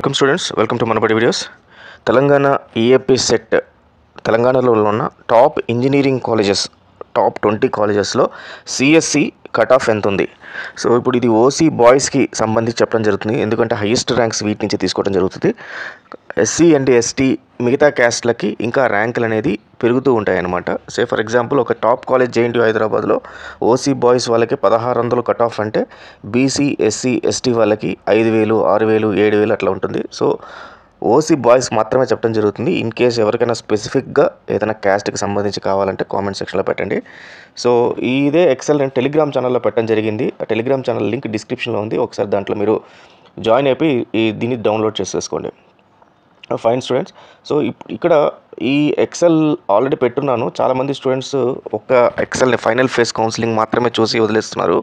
Welcome students, welcome to Manabadi videos. Telangana EAP set తెలంగాణలో ఉన్న top engineering colleges, top 20 కాలేజెస్లో CSE cut off ఎంత ఉంది. సో ఇప్పుడు ఇది ఓసీ బాయ్స్కి సంబంధించి చెప్పడం జరుగుతుంది, ఎందుకంటే హైయెస్ట్ ర్యాంక్స్ వీటి నుంచి తీసుకోవడం జరుగుతుంది. ఎస్సీ అండ్ ఎస్టీ మిగతా క్యాస్ట్లకి ఇంకా ర్యాంకులు అనేది పెరుగుతూ ఉంటాయి అన్నమాట. సే ఫర్ ఎగ్జాంపుల్ ఒక టాప్ కాలేజ్ జేఎన్టీయూ హైదరాబాద్లో ఓసీ బాయ్స్ వాళ్ళకి 1600 కట్ ఆఫ్ అంటే బీసీ ఎస్సీ ఎస్టీ వాళ్ళకి 5000, 6000, 7000 అట్లా ఉంటుంది. సో ఓసీ బాయ్స్ మాత్రమే చెప్పడం జరుగుతుంది. ఇన్ కేస్ ఎవరికైనా స్పెసిఫిక్గా ఏదైనా క్యాస్ట్కి సంబంధించి కావాలంటే కామెంట్ సెక్షన్లో పెట్టండి. సో ఇదే ఎక్సెల్ నేను టెలిగ్రామ్ ఛానల్లో పెట్టడం జరిగింది. ఆ టెలిగ్రామ్ ఛానల్ లింక్ డిస్క్రిప్షన్లో ఉంది. ఒకసారి దాంట్లో మీరు జాయిన్ అయిపోయి దీన్ని డౌన్లోడ్ చేసేసుకోండి. Fine students. సో ఇక్కడ ఈ ఎక్సెల్ ఆల్రెడీ పెట్టున్నాను. చాలామంది స్టూడెంట్స్ ఒక ఎక్సెల్ని ఫైనల్ ఫేజ్ కౌన్సిలింగ్ మాత్రమే చూసి వదిలేస్తున్నారు.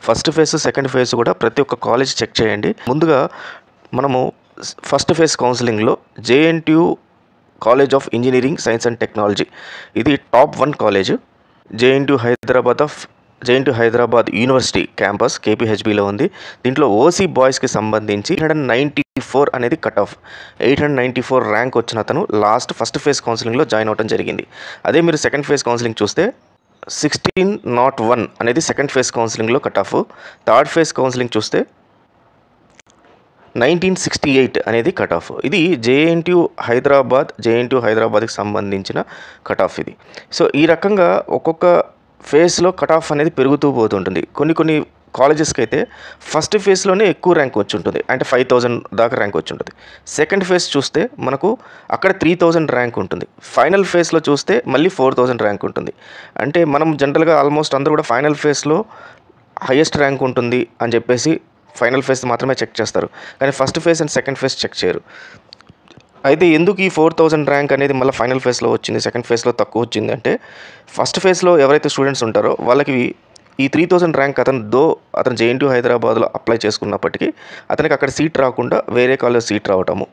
ఫస్ట్ ఫేజ్, సెకండ్ ఫేజ్ కూడా ప్రతి ఒక్క కాలేజ్ చెక్ చేయండి. ముందుగా మనము ఫస్ట్ ఫేజ్ కౌన్సిలింగ్లో JNTU college of engineering science and technology, ఇది top 1 college. JNTU Hyderabad university campus కేపీహెచ్బీలో ఉంది. దీంట్లో ఓసీ బాయ్స్కి సంబంధించి 894 అనేది కట్ ఆఫ్. 894 ర్యాంక్ వచ్చిన అతను ఫస్ట్ ఫేజ్ కౌన్సిలింగ్లో జాయిన్ అవ్వడం జరిగింది. అదే మీరు సెకండ్ ఫేజ్ కౌన్సిలింగ్ చూస్తే 1601 అనేది సెకండ్ ఫేజ్ కౌన్సిలింగ్లో cut off. Third phase counselling చూస్తే 1968 అనేది కట్ ఆఫ్. ఇది జేఎన్టీయూ హైదరాబాద్కి సంబంధించిన కట్ ఆఫ్ ఇది. సో ఈ రకంగా ఒక్కొక్క ఫేజ్లో కట్ ఆఫ్ అనేది పెరుగుతూ పోతుంటుంది. కొన్ని కాలేజెస్కి అయితే ఫస్ట్ ఫేజ్లోనే ఎక్కువ ర్యాంక్ వచ్చి ఉంటుంది, అంటే 5000 దాకా ర్యాంక్ వచ్చి ఉంటుంది. సెకండ్ ఫేజ్ చూస్తే మనకు అక్కడ 3000 ర్యాంక్ ఉంటుంది. ఫైనల్ ఫేజ్లో చూస్తే మళ్ళీ 4000 ర్యాంక్ ఉంటుంది. అంటే మనం జనరల్గా ఆల్మోస్ట్ అందరూ కూడా ఫైనల్ ఫేజ్లో హైయెస్ట్ ర్యాంక్ ఉంటుంది అని చెప్పేసి ఫైనల్ ఫేజ్ మాత్రమే చెక్ చేస్తారు, కానీ first phase and second phase check చేయరు. అయితే ఎందుకు ఈ 4000 ర్యాంక్ అనేది మళ్ళీ ఫైనల్ ఫేజ్లో వచ్చింది, సెకండ్ ఫేజ్లో తక్కువ వచ్చింది అంటే, ఫస్ట్ ఫేజ్లో ఎవరైతే స్టూడెంట్స్ ఉంటారో వాళ్ళకి ఈ 3000 ర్యాంక్ అతను జేఎన్టీయూ హైదరాబాద్లో అప్లై చేసుకున్నప్పటికీ అతనికి అక్కడ సీట్ రాకుండా వేరే కాలేజ్ సీట్ రావటము.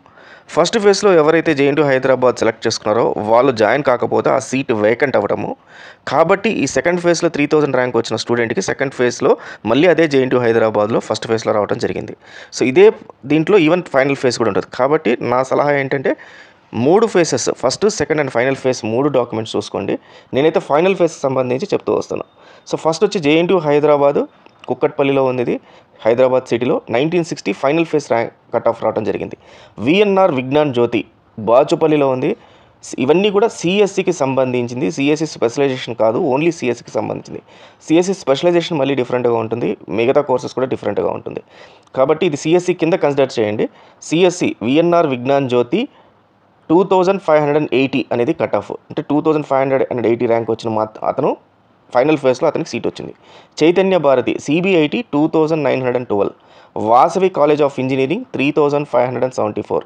ఫస్ట్ ఫేజ్లో ఎవరైతే జేఎన్టీయూ హైదరాబాద్ సెలెక్ట్ చేసుకున్నారో వాళ్ళు జాయిన్ కాకపోతే ఆ సీట్ వేకెంట్ అవ్వడము. కాబట్టి ఈ సెకండ్ ఫేజ్లో 3000 ర్యాంక్ వచ్చిన స్టూడెంట్కి సెకండ్ ఫేజ్లో మళ్ళీ అదే జేఎన్టీయూ హైదరాబాద్లో ఫస్ట్ ఫేజ్లో రావడం జరిగింది. సో ఇదే దీంట్లో ఈవెన్ ఫైనల్ ఫేజ్ కూడా ఉంటుంది. కాబట్టి నా సలహా ఏంటంటే 3 phases, first, second and final phase 3 documents చూసుకోండి. నేనైతే ఫైనల్ ఫేజ్ సంబంధించి చెప్తూ వస్తాను. సో ఫస్ట్ వచ్చి జేఎన్టీయూ హైదరాబాద్ కుక్కట్పల్లిలో ఉంది, హైదరాబాద్ సిటీలో 1960 final phase rank cut off రావడం జరిగింది. విఎన్ఆర్ విజ్ఞాన్ జ్యోతి బాచుపల్లిలో ఉంది. ఇవన్నీ కూడా సిఎస్సికి సంబంధించింది. సిఎస్సి స్పెషలైజేషన్ కాదు, ఓన్లీ సిఎస్సికి సంబంధించింది. సిఎస్సి స్పెషలైజేషన్ మళ్ళీ డిఫరెంట్గా ఉంటుంది, మిగతా కోర్సెస్ కూడా డిఫరెంట్గా ఉంటుంది. కాబట్టి ఇది సిఎస్సి కింద కన్సిడర్ చేయండి. సిఎస్సి విఎన్ఆర్ విజ్ఞాన్ జ్యోతి 2580 అనేది కట్ ఆఫ్, అంటే 2580 ర్యాంక్ వచ్చిన అతను ఫైనల్ ఫేజ్లో అతనికి సీట్ వచ్చింది. Chaitanya Bharathi CBIT 2912, Vasavi college of engineering 3574,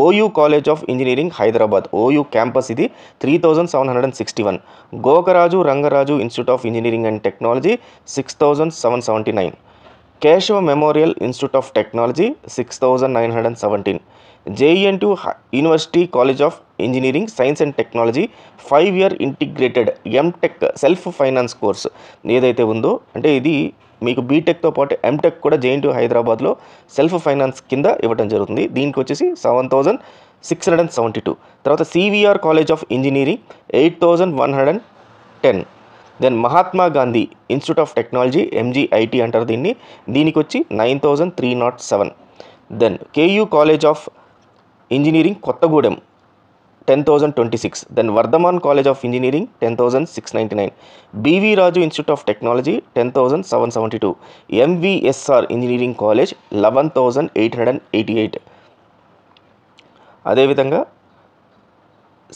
OU college of engineering Hyderabad OU campus ఇది 3761, Gokaraju Rangaraju institute of engineering and technology 6779, Keshava memorial institute of technology 6917, JNTU university college of engineering science and technology 5-year integrated MTech self finance course ఏదైతే ఉందో, అంటే ఇది మీకు బీటెక్తో పాటు MTech కూడా JNTU హైదరాబాద్లో self finance కింద ఇవ్వడం జరుగుతుంది. దీనికి వచ్చేసి 7672. తర్వాత CVR college of engineering 8110. Then Mahatma Gandhi institute of technology MGIT అంటారు దీనికి వచ్చి 9307. Then KU college of engineering Kothagudem 10,026. Then Vardhaman college of engineering 10,699. BV Raju institute of technology 10,772. MVSR engineering college 11,888. అదేవిధంగా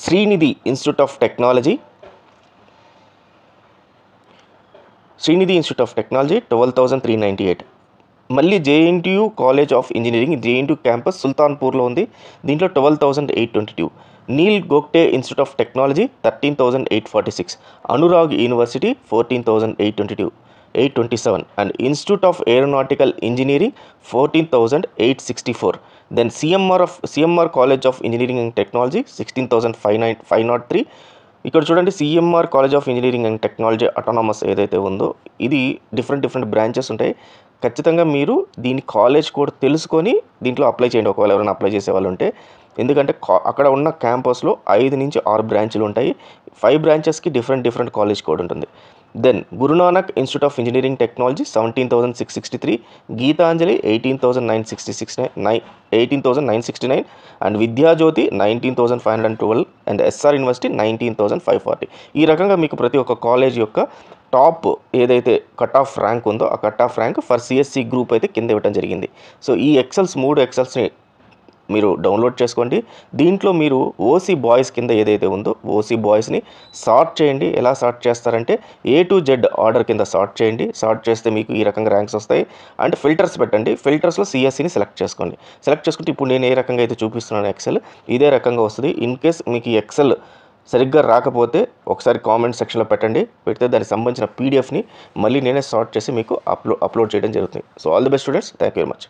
శ్రీనిధి ఇన్స్టిట్యూట్ ఆఫ్ టెక్నాలజీ 12,398. మళ్ళీ JNTU college of engineering JNTU campus సుల్తాన్పూర్లో ఉంది, దీంట్లో 12,822. Neil Gogte institute of technology 13,846. Anurag university 14,827 and institute of aeronautical engineering 14,864. Then CMR college of engineering and technology 16,503. ఇక్కడ చూడండి, CMR college of engineering and technology autonomous ఏదైతే ఉందో ఇది different branches ఉంటాయి. ఖచ్చితంగా మీరు దీని కాలేజ్ కోడ్ తెలుసుకొని దీంట్లో అప్లై చేయండి, ఒకవేళ ఎవరైనా అప్లై చేసే వాళ్ళు ఉంటే. ఎందుకంటే అక్కడ ఉన్న క్యాంపస్లో 5 నుంచి 6 బ్రాంచ్లు ఉంటాయి. 5 బ్రాంచెస్కి డిఫరెంట్ కాలేజ్ కోడ్ ఉంటుంది. Then Guru Nanak institute of engineering technology 17,663, Gitanjali 18,969 and Vidya Jyothi 19,512 and SR university 19,540. ఈ రకంగా మీకు ప్రతి ఒక్క కాలేజ్ యొక్క టాప్ ఏదైతే కట్ ఆఫ్ ర్యాంక్ ఉందో ఆ cut off rank for CSE group అయితే కింద ఇవ్వడం జరిగింది. సో ఈ 3 ఎక్సెల్స్ని మీరు డౌన్లోడ్ చేసుకోండి. దీంట్లో మీరు ఓసీ బాయ్స్ కింద ఏదైతే ఉందో ఓసీ బాయ్స్ని సార్ట్ చేయండి. ఎలా సార్ట్ చేస్తారంటే A to Z ఆర్డర్ కింద సార్ట్ చేయండి. సార్ట్ చేస్తే మీకు ఈ రకంగా ర్యాంక్స్ వస్తాయి. అండ్ ఫిల్టర్స్ పెట్టండి. ఫిల్టర్స్లో సిఎస్సిని సెలెక్ట్ చేసుకోండి. సెలెక్ట్ చేసుకుంటే ఇప్పుడు నేను ఏ రకంగా అయితే చూపిస్తున్నాను ఎక్సెల్, ఇదే రకంగా వస్తుంది. ఇన్ కేస్ మీకు ఈ ఎక్సెల్ సరిగ్గా రాకపోతే ఒకసారి కామెంట్ సెక్షన్లో పెట్టండి. పెడితే దానికి సంబంధించిన పీడిఎఫ్ని మళ్ళీ నేనే సార్ట్ చేసి మీకు అప్లోడ్ చేయడం జరుగుతుంది. So all the best students, thank you very much.